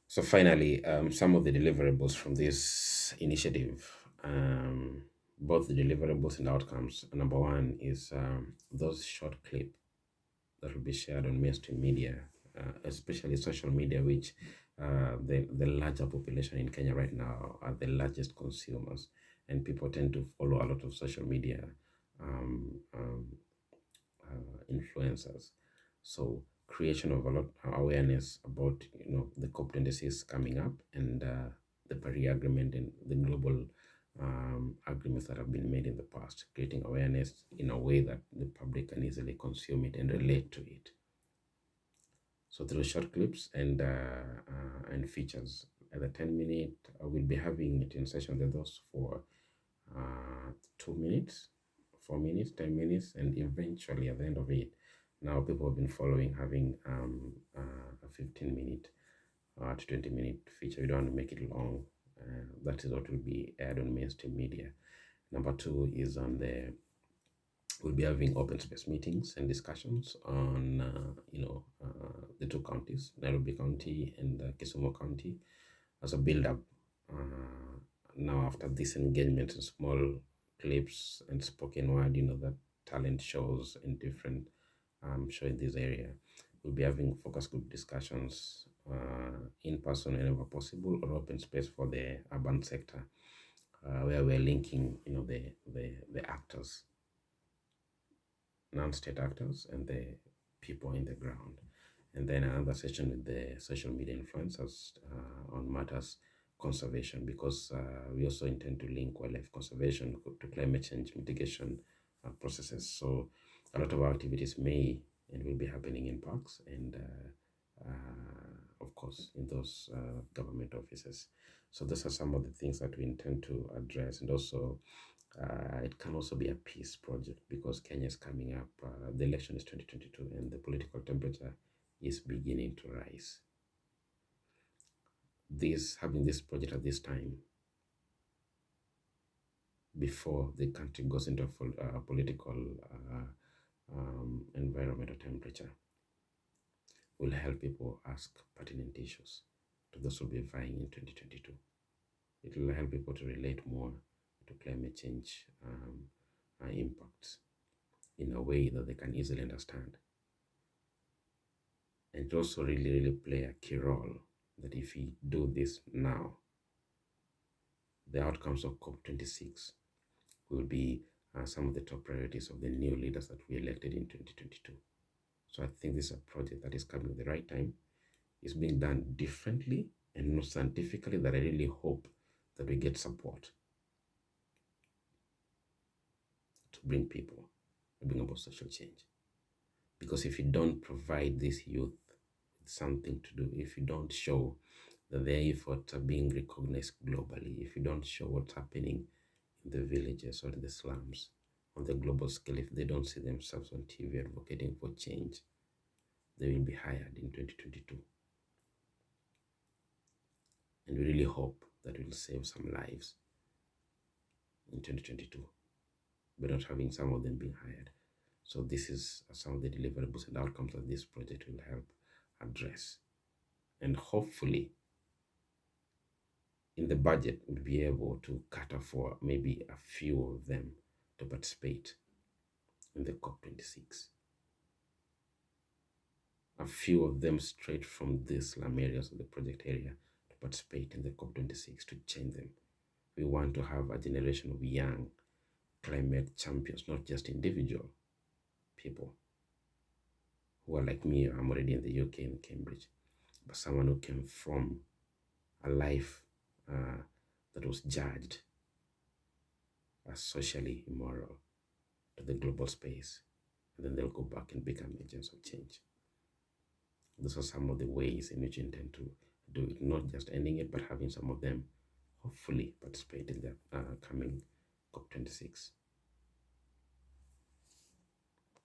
So finally, some of the deliverables from this initiative, both the deliverables and outcomes. Number one is those short clip that will be shared on mainstream media, especially social media, which the larger population in Kenya right now are the largest consumers, and people tend to follow a lot of social media um, um, influencers. So creation of a lot awareness about the COP26 coming up, and the Paris Agreement and the global agreements that have been made in the past, creating awareness in a way that the public can easily consume it and relate to it. So through short clips and features, at the 10-minute, we'll be having it in sessions of those for 2 minutes, 4 minutes, 10 minutes, and eventually at the end of it, now people have been following having a 15-minute to 20-minute feature. We don't want to make it long. That is what will be aired on mainstream media. Number two is we'll be having open space meetings and discussions on the two counties, Nairobi County and Kisumu County, as a build-up. Now after this engagement in small clips and spoken word, that talent shows in different show in this area, we'll be having focus group discussions in person whenever possible, or open space for the urban sector, where we're linking the actors, non-state actors, and the people in the ground. And then another session with the social media influencers on matters conservation, because we also intend to link wildlife conservation to climate change mitigation processes. So a lot of our activities may and will be happening in parks and of course in those government offices. So those are some of the things that we intend to address. And also it can also be a peace project, because Kenya is coming up. The election is 2022 and the political temperature is beginning to rise. Having this project at this time, before the country goes into a political environmental temperature, will help people ask pertinent issues to those who will be vying in 2022. It will help people to relate more to climate change impacts in a way that they can easily understand. And it also really play a key role that if we do this now, the outcomes of COP26 will be some of the top priorities of the new leaders that we elected in 2022. So I think this is a project that is coming at the right time. It's being done differently and not scientifically, that I really hope that we get support to bring about social change. Because if you don't provide this youth with something to do, if you don't show that their efforts are being recognized globally, if you don't show what's happening in the villages or in the slums on the global scale, if they don't see themselves on TV advocating for change, they will be hired in 2022. And we really hope that we'll save some lives in 2022 by not having some of them being hired. So this is some of the deliverables and outcomes that this project will help address. And hopefully in the budget, we'll be able to cater for maybe a few of them to participate in the COP26. A few of them straight from the slum areas of the project area to participate in the COP26 to change them. We want to have a generation of young climate champions, not just individual people who are like me. I'm already in the UK in Cambridge, but someone who came from a life that was judged as socially immoral to the global space, and then they'll go back and become agents of change. Those are some of the ways in which you intend to do it, not just ending it, but having some of them hopefully participate in the coming COP26.